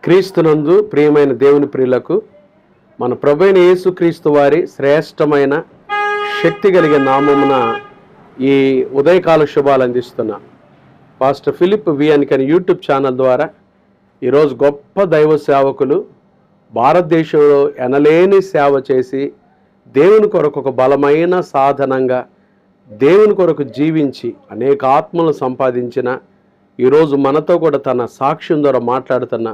క్రీస్తునందు ప్రియమైన దేవుని ప్రియులకు మన ప్రభువైన యేసుక్రీస్తు వారి శ్రేష్టమైన శక్తి కలిగిన నామమున ఈ ఉదయకాల శుభాలు అందిస్తున్నా. Pastor Philip VN YouTube channel ద్వారా ఈరోజు గొప్ప దైవ సేవకులు భారతదేశంలో ఎనలేని సేవ చేసి దేవుని కొరకు ఒక బలమైన సాధనంగా దేవుని కొరకు జీవించి అనేక ఆత్మలు సంపాదించిన ఈరోజు మనతో కూడా తన సాక్ష్యం ద్వారా మాట్లాడుతున్న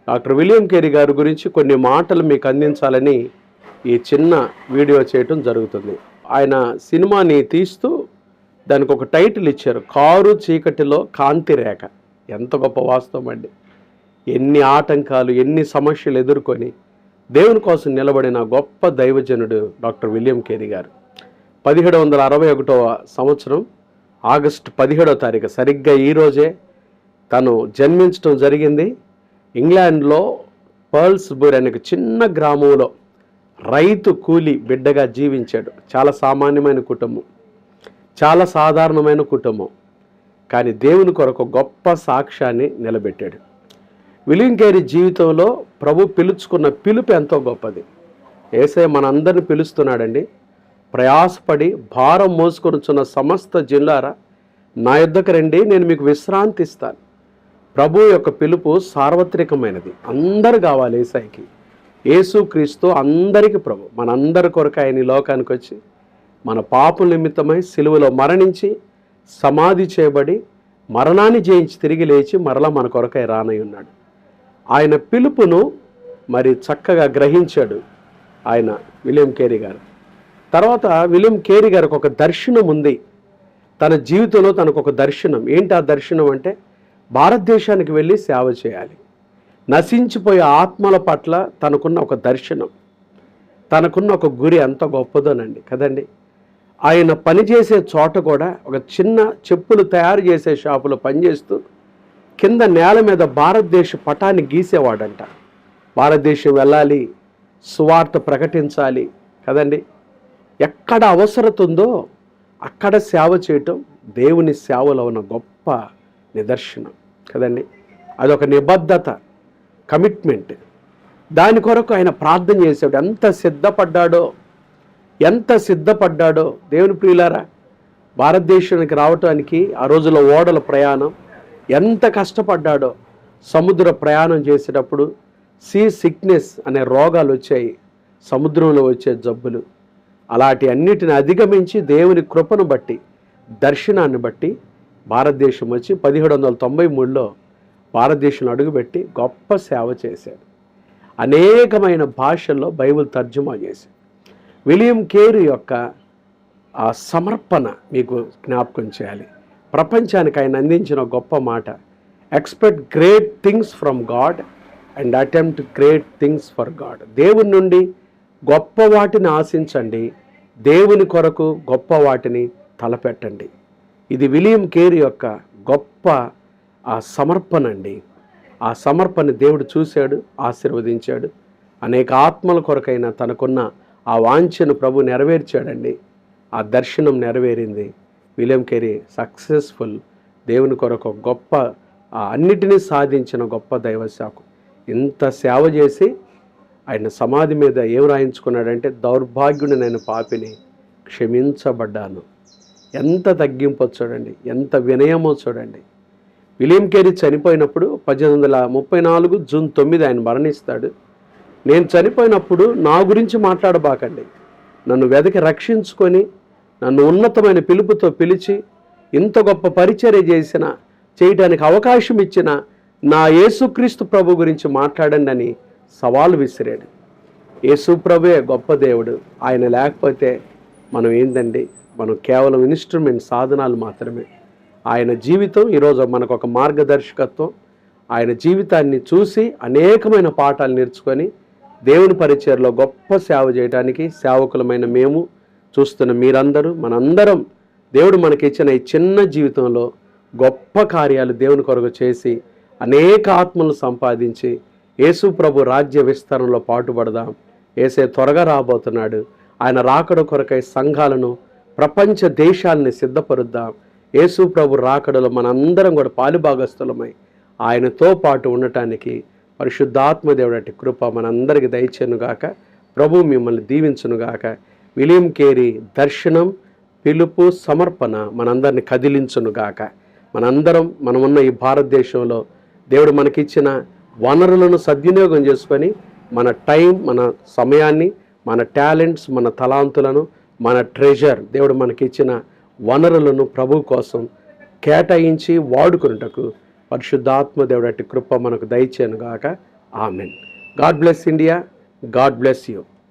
డాక్టర్ విలియం కేరీ గారి గురించి కొన్ని మాటలు మీకు అందించాలని ఈ చిన్న వీడియో చేయటం జరుగుతుంది. ఆయన సినిమాని తీస్తూ దానికి ఒక టైటిల్ ఇచ్చారు, కారు చీకటిలో కాంతి రేఖ. ఎంత గొప్ప వాస్తవం అండి. ఎన్ని ఆటంకాలు, ఎన్ని సమస్యలు ఎదుర్కొని దేవుని కోసం నిలబడిన గొప్ప దైవజనుడు డాక్టర్ విలియం కేరీ గారు. 1761వ సంవత్సరం ఆగస్టు 17వ తారీఖు సరిగ్గా ఈరోజే తను జన్మించడం జరిగింది. ఇంగ్లాండ్లో పర్ల్స్బురీ అనే చిన్న గ్రామంలో రైతు కూలి బిడ్డగా జీవించాడు. చాలా సామాన్యమైన కుటుంబం, చాలా సాధారణమైన కుటుంబం, కానీ దేవుని కొరకు గొప్ప సాక్ష్యాన్ని నిలబెట్టాడు. విలియం కేరీ జీవితంలో ప్రభు పిలుచుకున్న పిలుపు ఎంతో గొప్పది. యేసయ్య మనందరిని పిలుస్తున్నాడండి. ప్రయాసపడి భారం మోసుకొనుచున్న సమస్త జిల్లారా నా యొద్దకు రండి, నేను మీకు విశ్రాంతి ఇస్తాను. ప్రభు యొక్క పిలుపు సార్వత్రికమైనది. అందరు కావాలి యేసయ్యకి. యేసుక్రీస్తు అందరికీ ప్రభు. మనందరి కొరకు ఆయన ఈ లోకానికి వచ్చి మన పాపం నిమిత్తమై సిలువలో మరణించి సమాధి చేయబడి మరణాన్ని జయించి తిరిగి లేచి మరలా మన కొరకై రానై ఉన్నాడు. ఆయన పిలుపును మరి చక్కగా గ్రహించాడు ఆయన విలియం కేరీ గారు. తర్వాత విలియం కేరీ గారికి ఒక దర్శనం ఉంది. తన జీవితంలో తనకు ఒక దర్శనం. ఏంటి ఆ దర్శనం అంటే, భారతదేశానికి వెళ్ళి సేవ చేయాలి. నశించిపోయే ఆత్మల పట్ల తనకున్న ఒక దర్శనం, తనకున్న ఒక గురి ఎంత గొప్పదోనండి కదండి. ఆయన పనిచేసే చోట కూడా ఒక చిన్న చెప్పులు తయారు చేసే షాపులో పనిచేస్తూ కింద నేల మీద భారతదేశ పటాన్ని గీసేవాడంట. భారతదేశం వెళ్ళాలి, సువార్త ప్రకటించాలి కదండి. ఎక్కడ అవసరత ఉందో అక్కడ సేవ చేయటం దేవుని సేవలో ఉన్న గొప్ప నిదర్శనం కదండి. అదొక నిబద్ధత, కమిట్మెంట్. దాని కొరకు ఆయన ప్రార్థన చేశాడు. ఎంత సిద్ధపడ్డాడో దేవుని ప్రియులారా. భారతదేశానికి రావటానికి ఆ రోజుల్లో ఓడల ప్రయాణం ఎంత కష్టపడ్డాడో. సముద్ర ప్రయాణం చేసేటప్పుడు సీ సిక్నెస్ అనే రోగాలు వచ్చాయి, సముద్రంలో వచ్చే జబ్బులు. అలాంటి అన్నిటిని అధిగమించి దేవుని కృపను బట్టి, దర్శనాన్ని బట్టి భారతదేశం వచ్చి 1793లో భారతదేశంలో అడుగుపెట్టి గొప్ప సేవ చేశాడు. అనేకమైన భాషల్లో బైబిల్ తర్జుమా చేశాడు. విలియం కేరీ యొక్క ఆ సమర్పణ మీకు జ్ఞాపకం చేయాలి. ప్రపంచానికి ఆయన అందించిన గొప్ప మాట, expect great things from God and attempt great things for God. దేవుని నుండి గొప్ప వాటిని ఆశించండి, దేవుని కొరకు గొప్ప వాటిని తలపెట్టండి. ఇది విలియం కేరీ యొక్క గొప్ప ఆ సమర్పణ అండి. ఆ సమర్పణ దేవుడు చూశాడు, ఆశీర్వదించాడు. అనేక ఆత్మల కొరకైనా తనకున్న ఆ వాంఛను ప్రభు నెరవేర్చాడండి. ఆ దర్శనం నెరవేరింది. William Carey successful. దేవుని కొరకు గొప్ప అన్నిటినీ సాధించిన గొప్ప దైవ సేవకుడు. ఇంత సేవ చేసి ఆయన సమాధి మీద ఏం రాయించుకున్నాడంటే, దౌర్భాగ్యుని నేను పాపిని, క్షమించబడ్డాను. ఎంత తగ్గింపు చూడండి, ఎంత వినయమో చూడండి. విలియం కేరీ చనిపోయినప్పుడు 1834 జూన్ 9 ఆయన మరణిస్తాడు. నేను చనిపోయినప్పుడు నా గురించి మాట్లాడబాకండి, నన్ను వెదకి రక్షించుకొని నన్ను ఉన్నతమైన పిలుపుతో పిలిచి ఇంత గొప్ప పరిచర్య చేయడానికి అవకాశం ఇచ్చిన నా యేసుక్రీస్తు ప్రభు గురించి మాట్లాడండి అని సవాలు విసిరాడు. యేసు ప్రభువే గొప్ప దేవుడు. ఆయన లేకపోతే మనం ఏందండి, మనం కేవలం ఇన్స్ట్రుమెంట్, సాధనాలు మాత్రమే. ఆయన జీవితం ఈరోజు మనకు ఒక మార్గదర్శకత్వం. ఆయన జీవితాన్ని చూసి అనేకమైన పాఠాలు నేర్చుకొని దేవుని పరిచర్యలో గొప్ప సేవ చేయడానికి సేవకులమైన మేము, చూస్తున్న మీరందరూ, మనందరం దేవుడు మనకిచ్చిన ఈ చిన్న జీవితంలో గొప్ప కార్యాలు దేవుని కొరకు చేసి అనేక ఆత్మలు సంపాదించి యేసు ప్రభు రాజ్య విస్తరణలో పాటుపడదాం. యేసే త్వరగా రాబోతున్నాడు. ఆయన రాకడ కొరకై సంఘాలను, ప్రపంచ దేశాలని సిద్ధపరుద్దాం. యేసు ప్రభు రాకడలో మనందరం కూడా పాలుభాగస్తులమై ఆయనతో పాటు ఉండటానికి పరిశుద్ధాత్మ దేవుడటి కృప మనందరికీ దయచేనుగాక. ప్రభు మిమ్మల్ని దీవించునుగాక. విలియం కేరీ దర్శనం, పిలుపు, సమర్పణ మనందరిని కదిలించునుగాక. మనమున్న ఈ భారతదేశంలో దేవుడు మనకిచ్చిన వనరులను సద్వినియోగం చేసుకొని మన టైం, మన సమయాన్ని, మన టాలెంట్స్, మన తలాంతులను, మన ట్రెజర్, దేవుడు మనకిచ్చిన వనరులను ప్రభు కోసం కేటాయించి వాడుకున్నటకు పరిశుద్ధాత్మ దేవుడటి కృప మనకు దయచేయనుగాక. Amen. God bless India. God bless you.